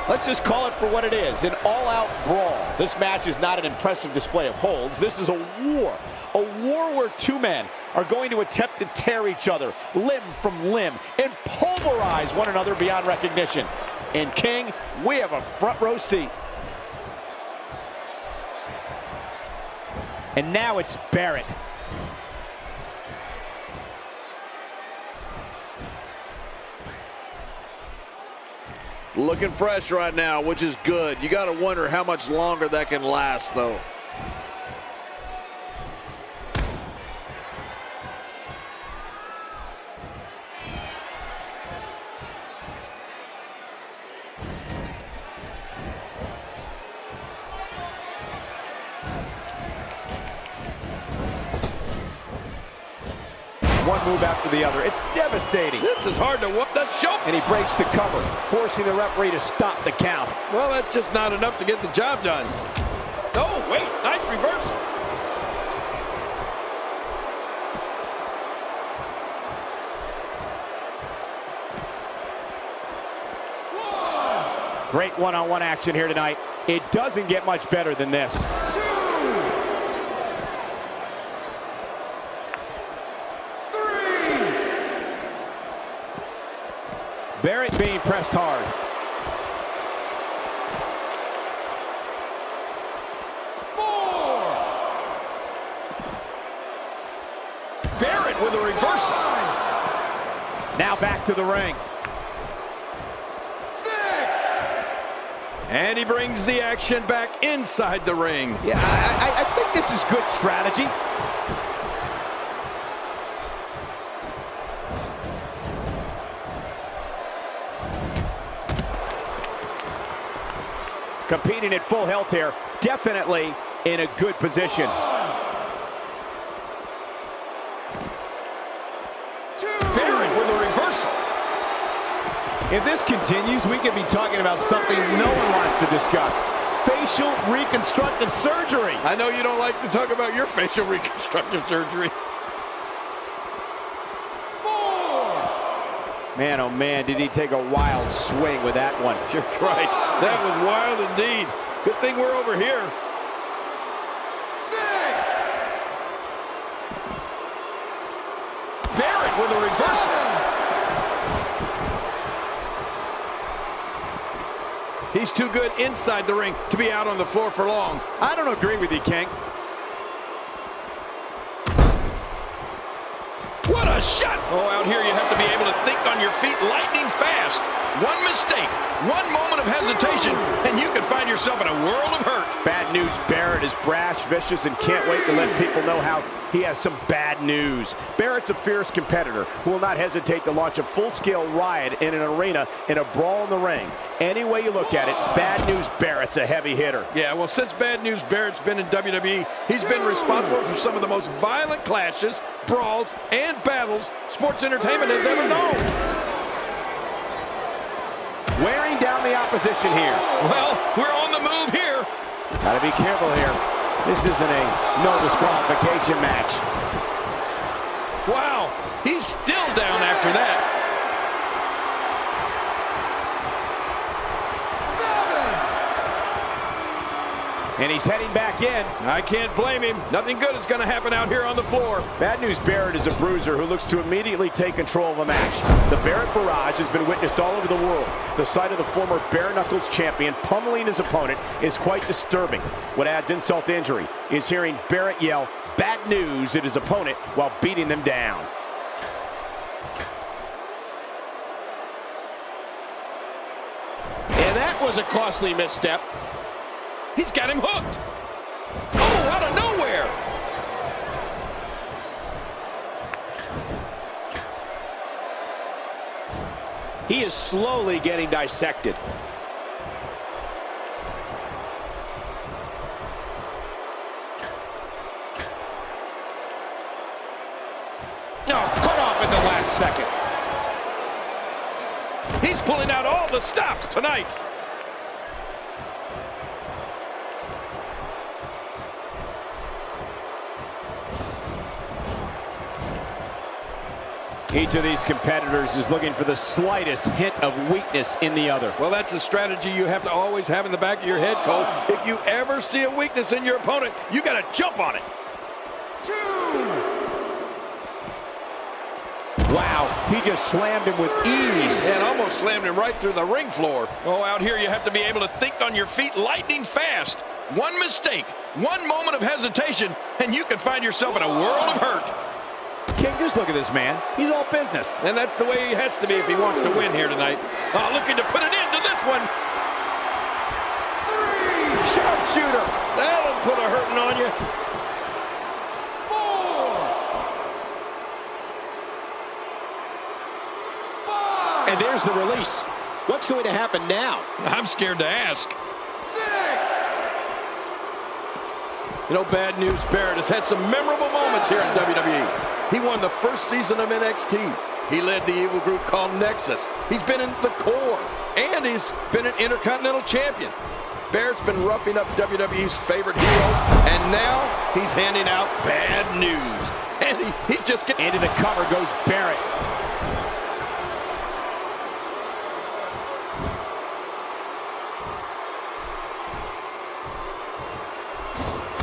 Let's just call it for what it is, an all-out brawl. This match is not an impressive display of holds. This is a war where two men are going to attempt to tear each other limb from limb and pulverize one another beyond recognition. And King, we have a front row seat. And now it's Barrett. Looking fresh right now, which is good. You got to wonder how much longer that can last, though. One move after the other. It's devastating. This is hard to whoop. That's show. And he breaks the cover, forcing the referee to stop the count. Well, that's just not enough to get the job done. Oh, wait. Nice reversal. Great one-on-one action here tonight. It doesn't get much better than this. 2, 3. Barrett being pressed hard. Barrett with a reversal. Now back to the ring. 6. And he brings the action back inside the ring. Yeah, I think this is good strategy. Competing at full health here, definitely in a good position. 2. Barrett with a reversal. If this continues, we could be talking about something no one wants to discuss. Facial reconstructive surgery. I know you don't like to talk about your facial reconstructive surgery. 4. Man, oh man, did he take a wild swing with that one. You're right. That was wild indeed. Good thing we're over here. 6. Barrett with a reversal. He's too good inside the ring to be out on the floor for long. I don't agree with you, King. What a shot! Oh, out here you have to be able to think on your feet lightning fast. One mistake, one moment of hesitation, and you can find yourself in a world of hurt. Bad news, Barrett is brash, vicious, and can't wait to let people know how he has some bad news. Barrett's a fierce competitor who will not hesitate to launch a full-scale riot in an arena in a brawl in the ring. Any way you look at it, Bad News Barrett's a heavy hitter. Yeah, well, since Bad News Barrett's been in WWE, he's been responsible for some of the most violent clashes, brawls, and battles sports entertainment has ever known. Wearing down the opposition here. Well, we're on the move here. Gotta be careful here. This isn't a no disqualification match. Wow, he's still down after that. 7. And he's heading back in. I can't blame him. Nothing good is going to happen out here on the floor. Bad News Barrett is a bruiser who looks to immediately take control of a match. The Barrett barrage has been witnessed all over the world. The sight of the former bare knuckles champion pummeling his opponent is quite disturbing. What adds insult to injury is hearing Barrett yell bad news at his opponent while beating them down. And that was a costly misstep. He's got him hooked. Oh, out of nowhere. He is slowly getting dissected. No, cut off at the last second. He's pulling out all the stops tonight. Each of these competitors is looking for the slightest hint of weakness in the other. Well, that's a strategy you have to always have in the back of your head, Cole. If you ever see a weakness in your opponent, you got to jump on it. 2. Wow, he just slammed him with ease. And almost slammed him right through the ring floor. Oh, out here you have to be able to think on your feet lightning fast. One mistake, one moment of hesitation, and you can find yourself in a world of hurt. King, just look at this man. He's all business. And that's the way he has to be if he wants to win here tonight. Oh, looking to put an end to this one. 3. Sharpshooter. That'll put a hurting on you. 4. 5. And there's the release. What's going to happen now? I'm scared to ask. 6. You know, Bad News Barrett has had some memorable moments here in WWE. He won the first season of NXT. He led the evil group called Nexus. He's been in the core, and he's been an Intercontinental Champion. Barrett's been roughing up WWE's favorite heroes, and now he's handing out bad news. And he's just getting... Into the cover goes Barrett.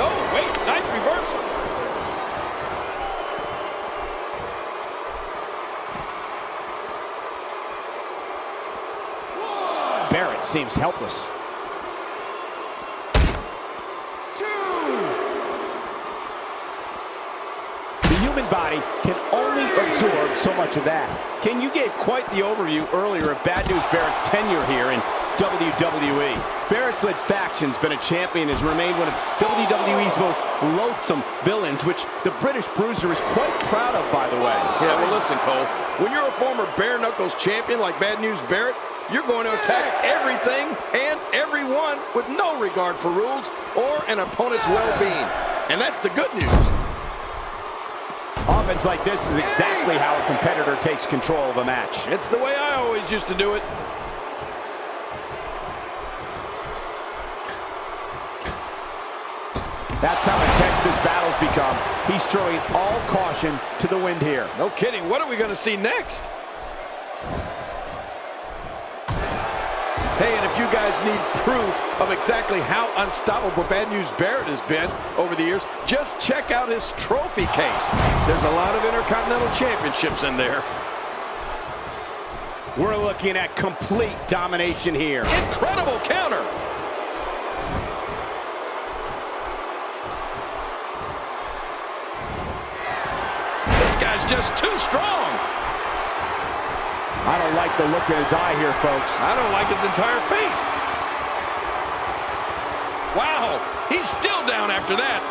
Oh, wait, nice reversal. Barrett seems helpless. 2. The human body can only absorb so much of that. King, you gave quite the overview earlier of Bad News Barrett's tenure here in WWE. Barrett's led factions, been a champion, has remained one of WWE's most loathsome villains, which the British Bruiser is quite proud of, by the way. Yeah, well, listen, Cole. When you're a former bare knuckles champion like Bad News Barrett, you're going to attack everything and everyone with no regard for rules or an opponent's well-being. And that's the good news. Offense like this is exactly how a competitor takes control of a match. It's the way I always used to do it. That's how intense this battle's become. He's throwing all caution to the wind here. No kidding. What are we going to see next? Hey, and if you guys need proof of exactly how unstoppable Bad News Barrett has been over the years, just check out his trophy case. There's a lot of Intercontinental Championships in there. We're looking at complete domination here. Incredible counter. This guy's just too strong. I don't like the look in his eye here, folks. I don't like his entire face. Wow, he's still down after that.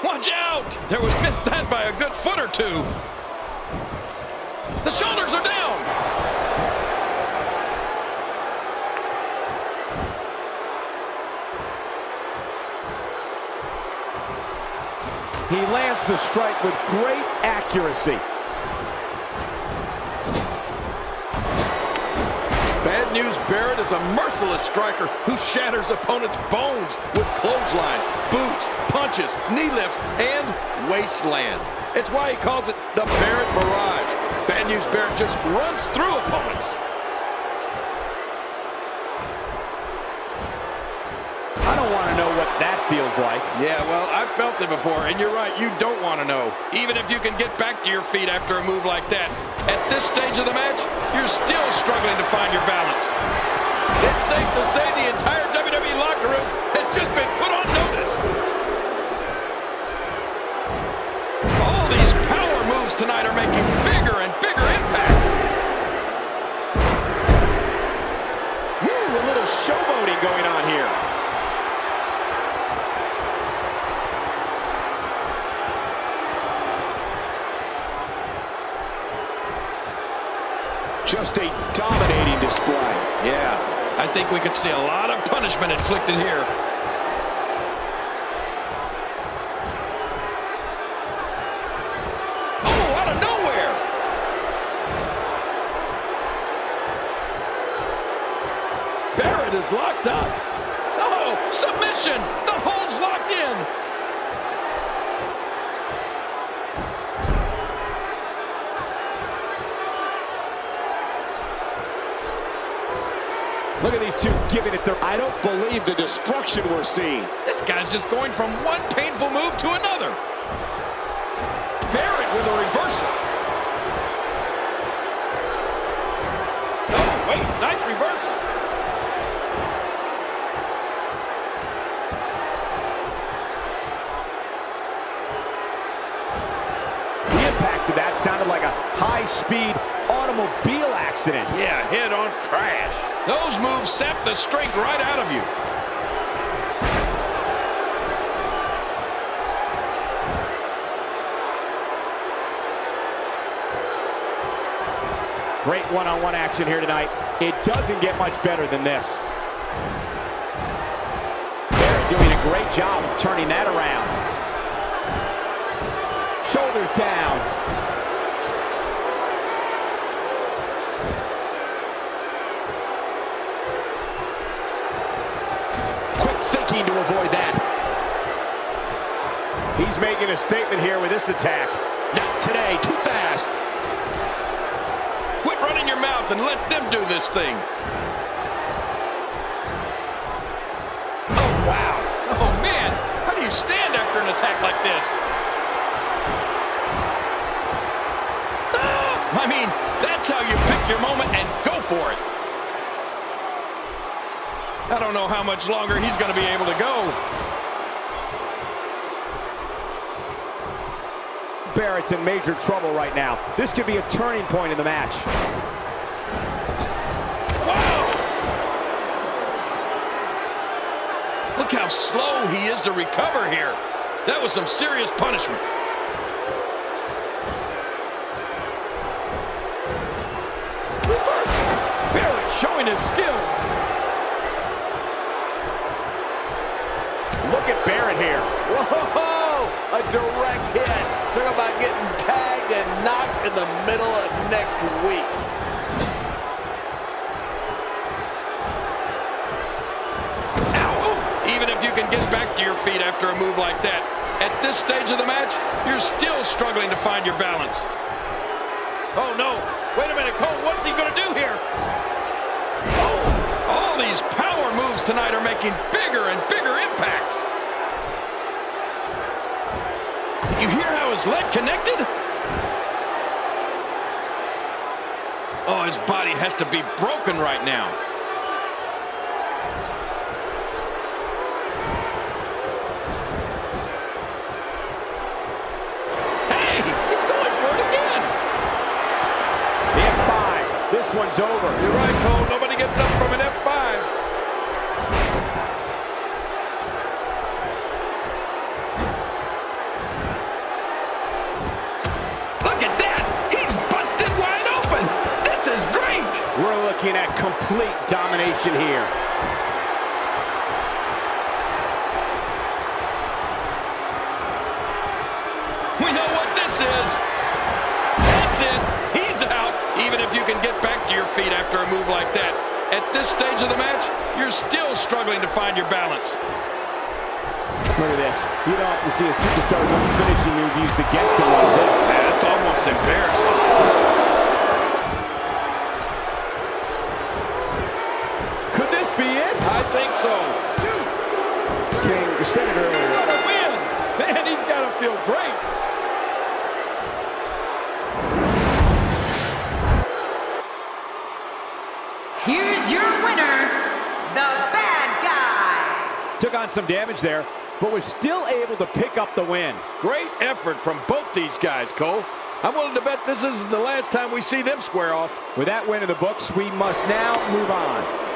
Watch out! There was missed that by a good foot or two. The shoulders are down. He lands the strike with great accuracy. Bad News Barrett is a merciless striker who shatters opponents' bones with clotheslines, boots, punches, knee lifts, and wasteland. It's why he calls it the Barrett Barrage. Bad News Barrett just runs through opponents. I don't want to know what that feels like. Yeah, well, I've felt it before, and you're right, you don't want to know. Even if you can get back to your feet after a move like that, at this stage of the match, you're still struggling to find your balance. It's safe to say the entire WWE locker room has just been put on notice. All these power moves tonight are making bigger and bigger impacts. Woo, a little showboating going on here. Just a dominating display. Yeah, I think we could see a lot of punishment inflicted here. Oh, out of nowhere! Barrett is locked up. Oh, submission! The hold's locked in. Look at these two giving it their... I don't believe the destruction we're seeing. This guy's just going from one painful move to another. Barrett with a reversal. Oh, wait, nice reversal. The impact of that sounded like a high-speed automobile accident. Yeah, head-on crash. Those moves sap the strength right out of you. Great one-on-one action here tonight. It doesn't get much better than this. Barrett doing a great job of turning that around. Shoulders down. Quick thinking to avoid that. He's making a statement here with this attack. Not today, too fast. Quit running your mouth and let them do this thing. Oh, wow. Oh, man. How do you stand after an attack like this? I mean, that's how you pick your moment and go for it. I don't know how much longer he's going to be able to go. Barrett's in major trouble right now. This could be a turning point in the match. Wow! Look how slow he is to recover here. That was some serious punishment. Reversal. Barrett showing his skills. Look at Barrett here. Whoa! A direct hit. Talk about getting tagged and knocked in the middle of next week. Ow! Even if you can get back to your feet after a move like that, at this stage of the match, you're still struggling to find your balance. Oh, no. Wait a minute, Cole. What's he going to do here? Oh! All these power moves tonight are making bigger and bigger impacts. You hear how his leg connected? Oh, his body has to be broken right now. Hey, he's going for it again. The F5. This one's over. You're right, Cole. Nobody gets up from an F5. We're looking at complete domination here. We know what this is. That's it. He's out. Even if you can get back to your feet after a move like that, at this stage of the match, you're still struggling to find your balance. Look at this. You don't often see a superstar's own finishing move used against him like this. That's almost embarrassing. I think so. King said it earlier. What a win! Man, he's got to feel great. Here's your winner, the bad guy. Took on some damage there, but was still able to pick up the win. Great effort from both these guys, Cole. I'm willing to bet this is the last time we see them square off. With that win in the books, we must now move on.